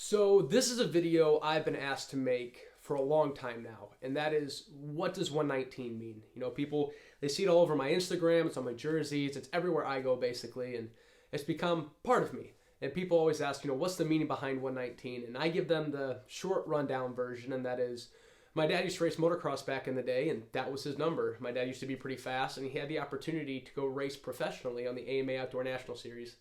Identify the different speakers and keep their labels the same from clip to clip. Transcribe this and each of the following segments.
Speaker 1: So this is a video I've been asked to make for a long time now, and that is, what does 119 mean? People, they see it all over my Instagram, it's on my jerseys, it's everywhere I go basically, and it's become part of me. And people always ask, what's the meaning behind 119? And I give them the short rundown version, and that is, my dad used to race motocross back in the day, and that was his number. My dad used to be pretty fast, and he had the opportunity to go race professionally on the AMA Outdoor National Series.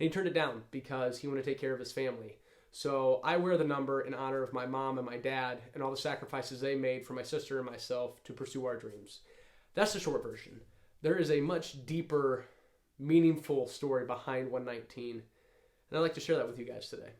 Speaker 1: And he turned it down because he wanted to take care of his family. So I wear the number in honor of my mom and my dad and all the sacrifices they made for my sister and myself to pursue our dreams. That's the short version. There is a much deeper, meaningful story behind 119, and I'd like to share that with you guys today.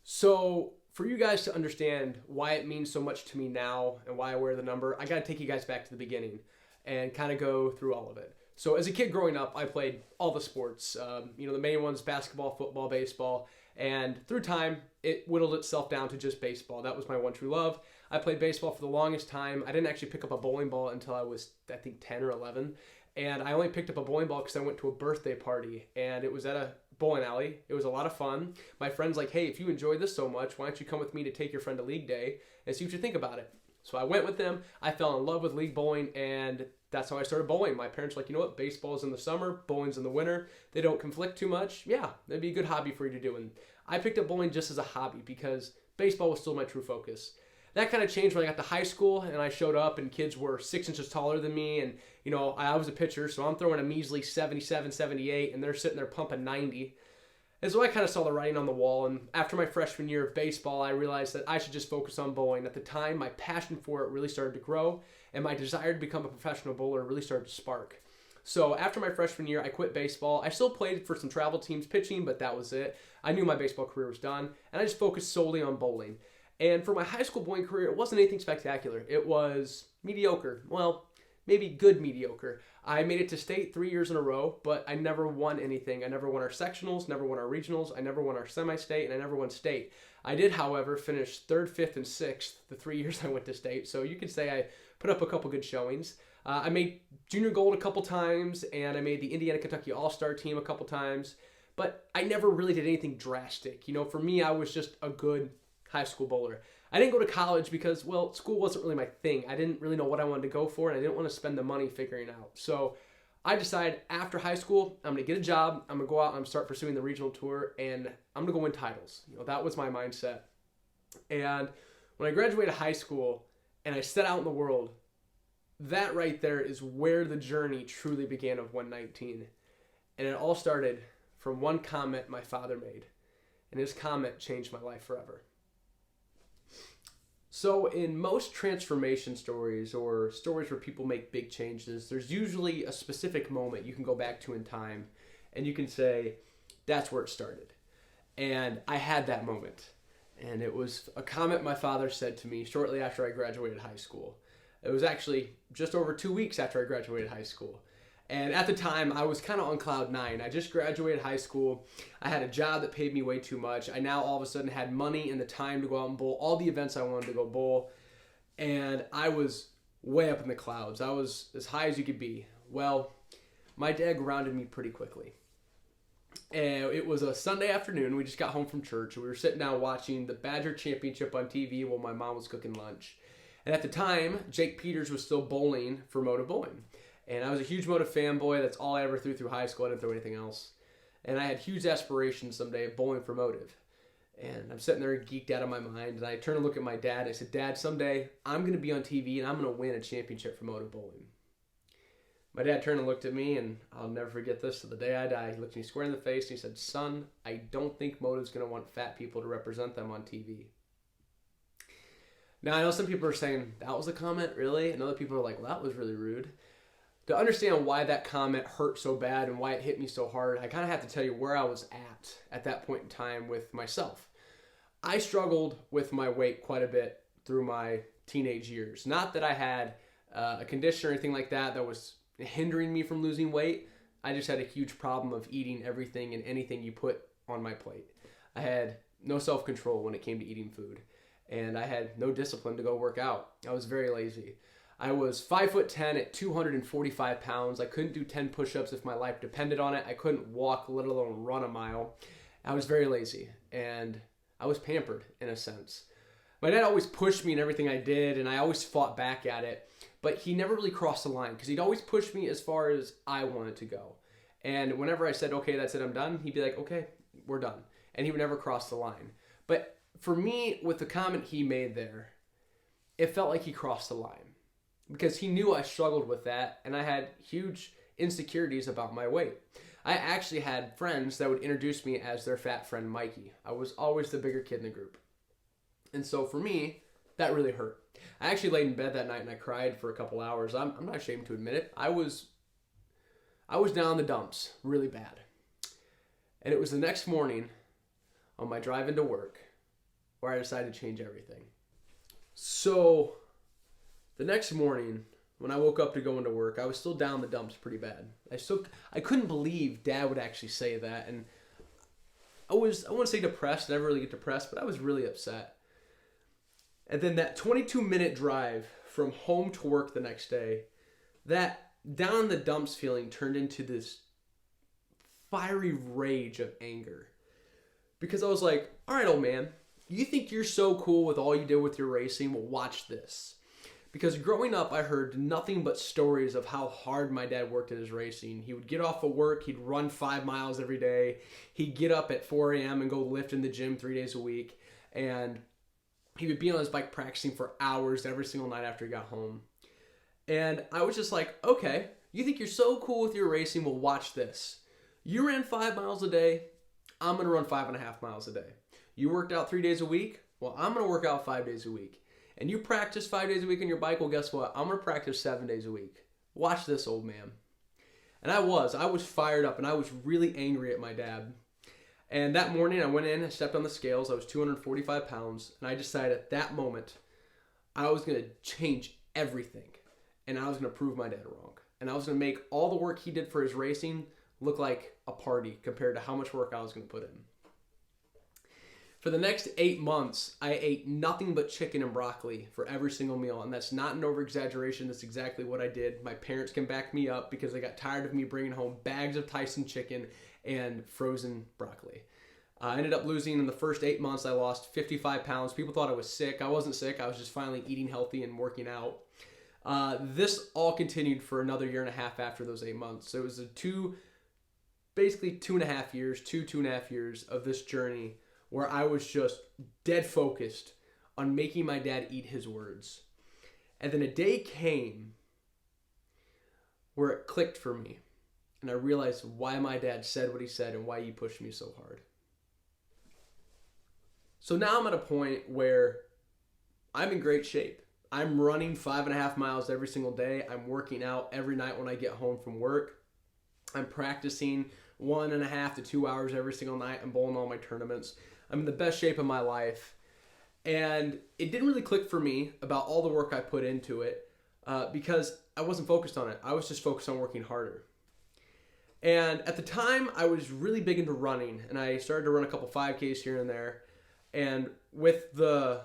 Speaker 1: So for you guys to understand why it means so much to me now and why I wear the number, I got to take you guys back to the beginning and kind of go through all of it. So as a kid growing up, I played all the sports, the main ones, basketball, football, baseball, and through time, it whittled itself down to just baseball. That was my one true love. I played baseball for the longest time. I didn't actually pick up a bowling ball until I was, 10 or 11, and I only picked up a bowling ball because I went to a birthday party, and it was at a bowling alley. It was a lot of fun. My friend's like, hey, if you enjoy this so much, why don't you come with me to take your friend to league day and see what you think about it? So I went with them. I fell in love with league bowling, and that's how I started bowling. My parents were like, you know what, baseball's in the summer, bowling's in the winter. They don't conflict too much. Yeah, that'd be a good hobby for you to do. And I picked up bowling just as a hobby because baseball was still my true focus. That kind of changed when I got to high school and I showed up and kids were 6 inches taller than me. And, I was a pitcher, so I'm throwing a measly 77, 78, and they're sitting there pumping 90. And so I kind of saw the writing on the wall, and after my freshman year of baseball, I realized that I should just focus on bowling. At the time, my passion for it really started to grow, and my desire to become a professional bowler really started to spark. So after my freshman year, I quit baseball. I still played for some travel teams pitching, but that was it. I knew my baseball career was done, and I just focused solely on bowling. And for my high school bowling career, it wasn't anything spectacular. It was mediocre. Well, maybe good mediocre. I made it to state 3 years in a row, but I never won anything. I never won our sectionals, never won our regionals, I never won our semi-state, and I never won state. I did, however, finish 3rd, 5th, and 6th the 3 years I went to state, so you could say I put up a couple good showings. I made junior gold a couple times, and I made the Indiana-Kentucky All-Star team a couple times, but I never really did anything drastic. For me, I was just a good high school bowler. I didn't go to college because, school wasn't really my thing. I didn't really know what I wanted to go for, and I didn't want to spend the money figuring out. So I decided after high school, I'm going to get a job, I'm going to go out and start pursuing the regional tour, and I'm going to go win titles. That was my mindset. And when I graduated high school and I set out in the world, that right there is where the journey truly began of 119. And it all started from one comment my father made. And his comment changed my life forever. So in most transformation stories or stories where people make big changes, there's usually a specific moment you can go back to in time and you can say, that's where it started. And I had that moment. And it was a comment my father said to me shortly after I graduated high school. It was actually just over 2 weeks after I graduated high school. And at the time, I was kind of on cloud nine. I just graduated high school. I had a job that paid me way too much. I now all of a sudden had money and the time to go out and bowl all the events I wanted to go bowl. And I was way up in the clouds. I was as high as you could be. Well, my dad grounded me pretty quickly. And it was a Sunday afternoon. We just got home from church. We were sitting down watching the Badger Championship on TV while my mom was cooking lunch. And at the time, Jake Peters was still bowling for Motive Bowling. And I was a huge Motive fanboy. That's all I ever threw through high school. I didn't throw anything else. And I had huge aspirations someday of bowling for Motive. And I'm sitting there geeked out of my mind. And I turn and look at my dad. I said, Dad, someday I'm going to be on TV and I'm going to win a championship for Motive Bowling. My dad turned and looked at me, and I'll never forget this to the day I die. He looked me square in the face and he said, Son, I don't think Motive's going to want fat people to represent them on TV. Now, I know some people are saying, that was a comment, really? And other people are like, well, that was really rude. To understand why that comment hurt so bad and why it hit me so hard, I kind of have to tell you where I was at that point in time with myself. I struggled with my weight quite a bit through my teenage years. Not that I had a condition or anything like that was hindering me from losing weight. I just had a huge problem of eating everything and anything you put on my plate. I had no self-control when it came to eating food. And I had no discipline to go work out. I was very lazy. I was 5'10" at 245 pounds. I couldn't do 10 push-ups if my life depended on it. I couldn't walk, let alone run a mile. I was very lazy, and I was pampered in a sense. My dad always pushed me in everything I did, and I always fought back at it, but he never really crossed the line because he'd always push me as far as I wanted to go. And whenever I said, okay, that's it, I'm done, he'd be like, okay, we're done. And he would never cross the line. But for me, with the comment he made there, it felt like he crossed the line because he knew I struggled with that, and I had huge insecurities about my weight. I actually had friends that would introduce me as their fat friend Mikey. I was always the bigger kid in the group. And so for me, that really hurt. I actually laid in bed that night and I cried for a couple hours. I'm not ashamed to admit it. I was down in the dumps really bad. And it was the next morning on my drive into work where I decided to change everything. So the next morning when I woke up to go into work, I was still down in the dumps pretty bad. I couldn't believe Dad would actually say that. And I wouldn't say depressed. I never really get depressed, but I was really upset. And then that 22-minute drive from home to work the next day, that down in the dumps feeling turned into this fiery rage of anger. Because I was like, all right, old man, you think you're so cool with all you did with your racing? Well, watch this. Because growing up, I heard nothing but stories of how hard my dad worked at his racing. He would get off of work, he'd run 5 miles every day. He'd get up at 4 a.m. and go lift in the gym 3 days a week. And he would be on his bike practicing for hours every single night after he got home. And I was just like, okay, you think you're so cool with your racing? Well, watch this. You ran 5 miles a day. I'm going to run 5.5 miles a day. You worked out 3 days a week. Well, I'm going to work out 5 days a week. And you practice 5 days a week on your bike. Well, guess what? I'm going to practice 7 days a week. Watch this, old man. And I was fired up, and I was really angry at my dad. And that morning I went in, I stepped on the scales. I was 245 pounds. And I decided at that moment I was going to change everything. And I was going to prove my dad wrong. And I was going to make all the work he did for his racing look like a party compared to how much work I was going to put in. For the next 8 months, I ate nothing but chicken and broccoli for every single meal. And that's not an over-exaggeration. That's exactly what I did. My parents can back me up because they got tired of me bringing home bags of Tyson chicken and frozen broccoli. I ended up losing in the first 8 months. I lost 55 pounds. People thought I was sick. I wasn't sick. I was just finally eating healthy and working out. This all continued for another 1.5 years after those 8 months. So it was basically 2.5 years, 2.5 years of this journey where I was just dead focused on making my dad eat his words. And then a day came where it clicked for me. And I realized why my dad said what he said and why he pushed me so hard. So now I'm at a point where I'm in great shape. I'm running 5.5 miles every single day. I'm working out every night when I get home from work. I'm practicing 1.5 to 2 hours every single night. I'm bowling all my tournaments. I'm in the best shape of my life. And it didn't really click for me about all the work I put into it because I wasn't focused on it. I was just focused on working harder. And at the time, I was really big into running, and I started to run a couple 5Ks here and there. And with the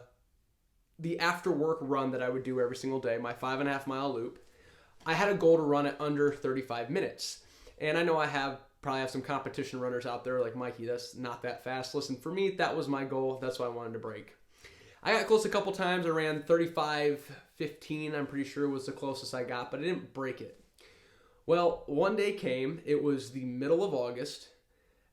Speaker 1: after work run that I would do every single day, my 5.5 mile loop, I had a goal to run it under 35 minutes. And I know I probably have some competition runners out there like Mikey, that's not that fast. Listen, for me, that was my goal. That's what I wanted to break. I got close a couple times. I ran 35:15, I'm pretty sure was the closest I got, but I didn't break it. Well, one day came, it was the middle of August,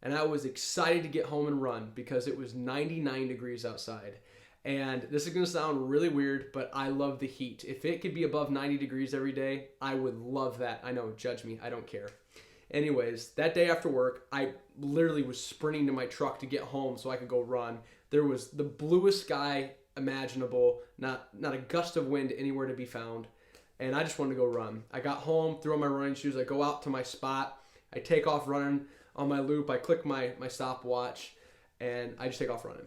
Speaker 1: and I was excited to get home and run because it was 99 degrees outside. And this is going to sound really weird, but I love the heat. If it could be above 90 degrees every day, I would love that. I know, judge me, I don't care. Anyways, that day after work, I literally was sprinting to my truck to get home so I could go run. There was the bluest sky imaginable, not a gust of wind anywhere to be found. And I just wanted to go run. I got home, threw on my running shoes, I go out to my spot, I take off running on my loop, I click my stopwatch, and I just take off running.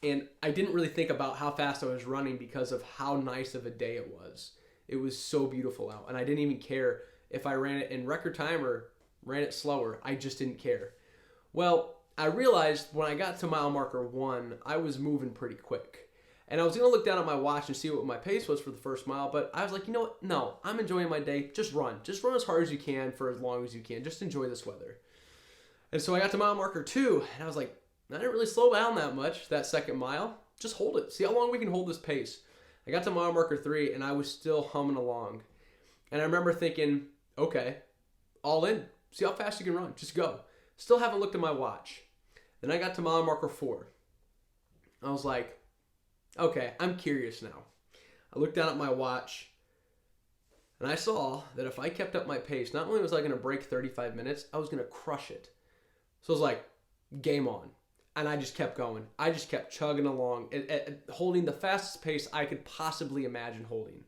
Speaker 1: And I didn't really think about how fast I was running because of how nice of a day it was. It was so beautiful out, and I didn't even care if I ran it in record time or ran it slower. I just didn't care. Well, I realized when I got to mile marker 1, I was moving pretty quick. And I was going to look down at my watch and see what my pace was for the first mile, but I was like, you know what? No, I'm enjoying my day. Just run. Just run as hard as you can for as long as you can. Just enjoy this weather. And so I got to mile marker 2, and I was like, I didn't really slow down that much that second mile. Just hold it. See how long we can hold this pace. I got to mile marker 3, and I was still humming along. And I remember thinking, okay, all in. See how fast you can run. Just go. Still haven't looked at my watch. Then I got to mile marker 4. I was like, okay, I'm curious now. I looked down at my watch, and I saw that if I kept up my pace, not only was I going to break 35 minutes, I was going to crush it. So I was like, game on. And I just kept going. I just kept chugging along, holding the fastest pace I could possibly imagine holding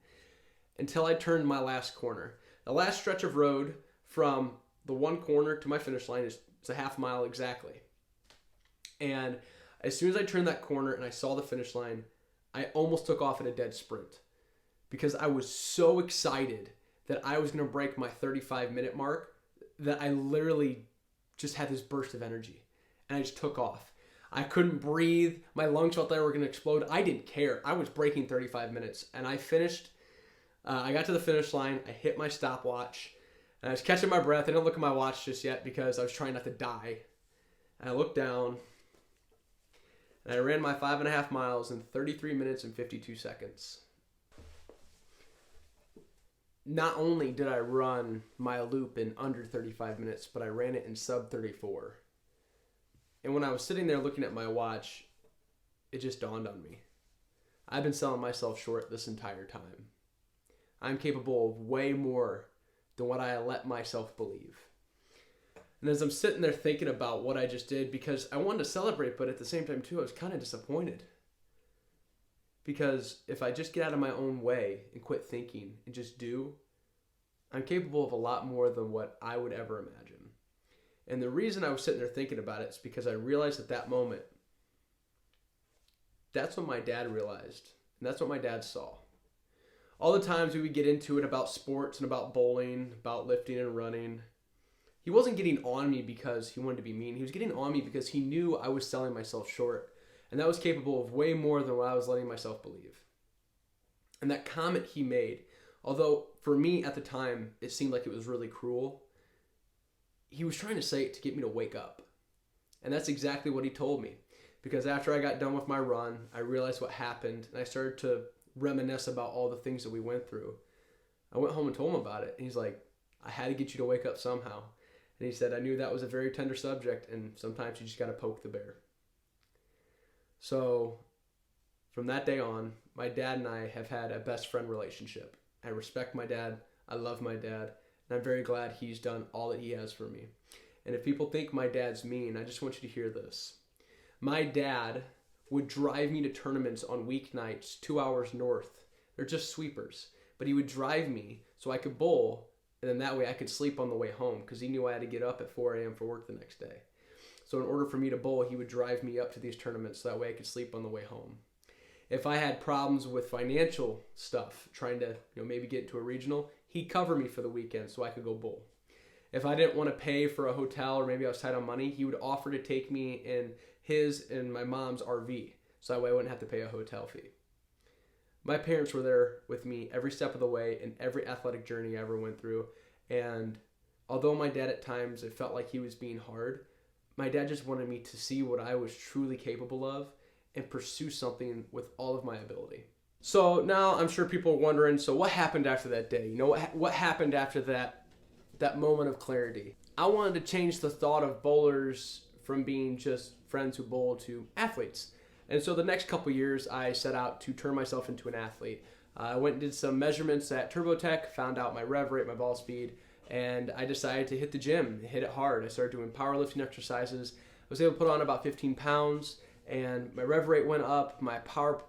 Speaker 1: until I turned my last corner. The last stretch of road from the one corner to my finish line is a half mile exactly. And as soon as I turned that corner and I saw the finish line, I almost took off in a dead sprint because I was so excited that I was going to break my 35-minute mark that I literally just had this burst of energy. And I just took off. I couldn't breathe. My lungs felt like they were going to explode. I didn't care. I was breaking 35 minutes. And I finished. I got to the finish line. I hit my stopwatch. And I was catching my breath. I didn't look at my watch just yet because I was trying not to die. And I looked down. And I ran my 5.5 miles in 33 minutes and 52 seconds. Not only did I run my loop in under 35 minutes, but I ran it in sub 34. And when I was sitting there looking at my watch, it just dawned on me. I've been selling myself short this entire time. I'm capable of way more than what I let myself believe. And as I'm sitting there thinking about what I just did, because I wanted to celebrate, but at the same time too, I was kind of disappointed. Because if I just get out of my own way and quit thinking and just do, I'm capable of a lot more than what I would ever imagine. And the reason I was sitting there thinking about it is because I realized at that moment, that's what my dad realized. And that's what my dad saw. All the times we would get into it about sports and about bowling, about lifting and running, he wasn't getting on me because he wanted to be mean. He was getting on me because he knew I was selling myself short. And that was capable of way more than what I was letting myself believe. And that comment he made, although for me at the time, it seemed like it was really cruel, he was trying to say it to get me to wake up. And that's exactly what he told me. Because after I got done with my run, I realized what happened, and I started to reminisce about all the things that we went through. I went home and told him about it, and he's like, I had to get you to wake up somehow. And he said, I knew that was a very tender subject, and sometimes you just got to poke the bear. So from that day on, my dad and I have had a best friend relationship. I respect my dad. I love my dad. And I'm very glad he's done all that he has for me. And if people think my dad's mean, I just want you to hear this. My dad would drive me to tournaments on weeknights 2 hours north. They're just sweepers. But he would drive me so I could bowl, and then that way I could sleep on the way home because he knew I had to get up at 4 a.m. for work the next day. So in order for me to bowl, he would drive me up to these tournaments so that way I could sleep on the way home. If I had problems with financial stuff, trying to maybe get into a regional, he'd cover me for the weekend so I could go bowl. If I didn't want to pay for a hotel or maybe I was tight on money, he would offer to take me in his and my mom's RV so that way I wouldn't have to pay a hotel fee. My parents were there with me every step of the way in every athletic journey I ever went through. And although my dad at times, it felt like he was being hard, my dad just wanted me to see what I was truly capable of and pursue something with all of my ability. So now I'm sure people are wondering, so what happened after that day? What happened after that moment of clarity? I wanted to change the thought of bowlers from being just friends who bowl to athletes. And so the next couple years, I set out to turn myself into an athlete. I went and did some measurements at TurboTech, found out my rev rate, my ball speed, and I decided to hit the gym, hit it hard. I started doing powerlifting exercises. I was able to put on about 15 pounds, and my rev rate went up. My power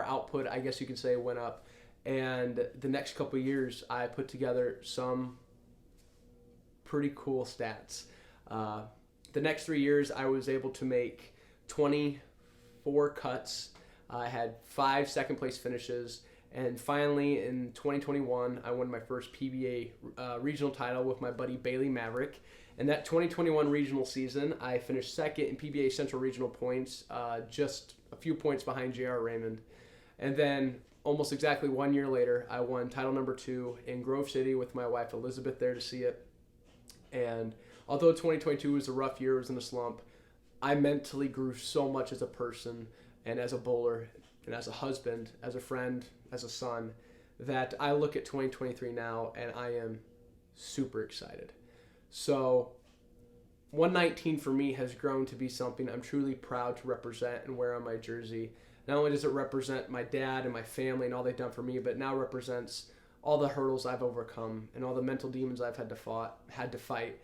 Speaker 1: output, I guess you could say, went up. And the next couple years, I put together some pretty cool stats. The next 3 years, I was able to make 24 cuts. I had 5 second place finishes. And finally, in 2021, I won my first PBA regional title with my buddy Bailey Maverick. And that 2021 regional season, I finished second in PBA Central Regional points, just a few points behind J.R. Raymond. And then almost exactly 1 year later, I won title number 2 in Grove City with my wife Elizabeth there to see it. And although 2022 was a rough year, it was in a slump, I mentally grew so much as a person and as a bowler and as a husband, as a friend, as a son, that I look at 2023 now and I am super excited. So 119 for me has grown to be something I'm truly proud to represent and wear on my jersey. Not only does it represent my dad and my family and all they've done for me, but now represents all the hurdles I've overcome and all the mental demons I've had to fight.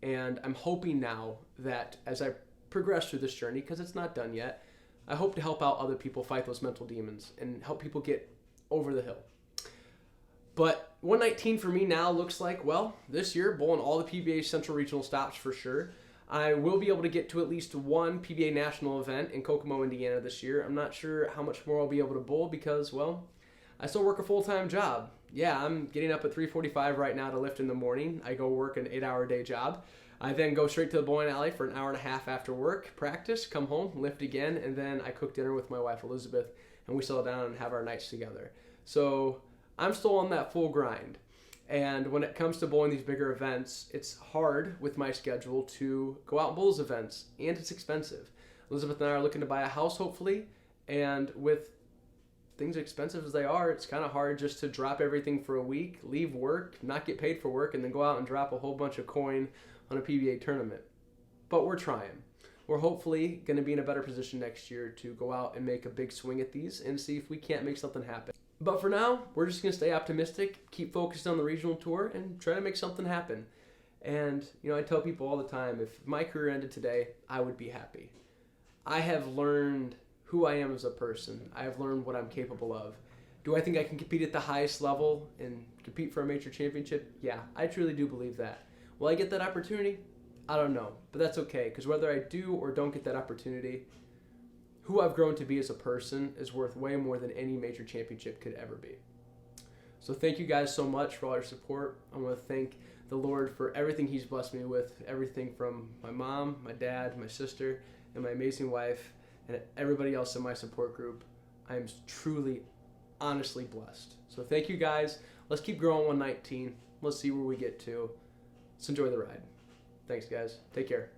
Speaker 1: And I'm hoping now that as I progress through this journey, because it's not done yet, I hope to help out other people fight those mental demons and help people get over the hill. But 119 for me now looks like, well, this year, bowling all the PBA Central Regional stops for sure. I will be able to get to at least one PBA national event in Kokomo, Indiana this year. I'm not sure how much more I'll be able to bowl because, well, I still work a full-time job. Yeah, I'm getting up at 3:45 right now to lift in the morning. I go work an 8-hour day job. I then go straight to the bowling alley for an hour and a half after work, practice, come home, lift again, and then I cook dinner with my wife, Elizabeth, and we settle down and have our nights together. So I'm still on that full grind. And when it comes to bowling these bigger events, it's hard with my schedule to go out and bowl those events, and it's expensive. Elizabeth and I are looking to buy a house, hopefully, and with things expensive as they are, it's kind of hard just to drop everything for a week, leave work, not get paid for work, and then go out and drop a whole bunch of coin on a PBA tournament. But we're trying. We're hopefully going to be in a better position next year to go out and make a big swing at these and see if we can't make something happen. But for now, we're just going to stay optimistic, keep focused on the regional tour, and try to make something happen. And, I tell people all the time, if my career ended today, I would be happy. I have learned who I am as a person. I have learned what I'm capable of. Do I think I can compete at the highest level and compete for a major championship? Yeah, I truly do believe that. Will I get that opportunity? I don't know, but that's okay, because whether I do or don't get that opportunity, who I've grown to be as a person is worth way more than any major championship could ever be. So thank you guys so much for all your support. I want to thank the Lord for everything He's blessed me with, everything from my mom, my dad, my sister, and my amazing wife, and everybody else in my support group. I am truly, honestly blessed. So thank you guys. Let's keep growing 119. Let's see where we get to. Let's enjoy the ride. Thanks, guys. Take care.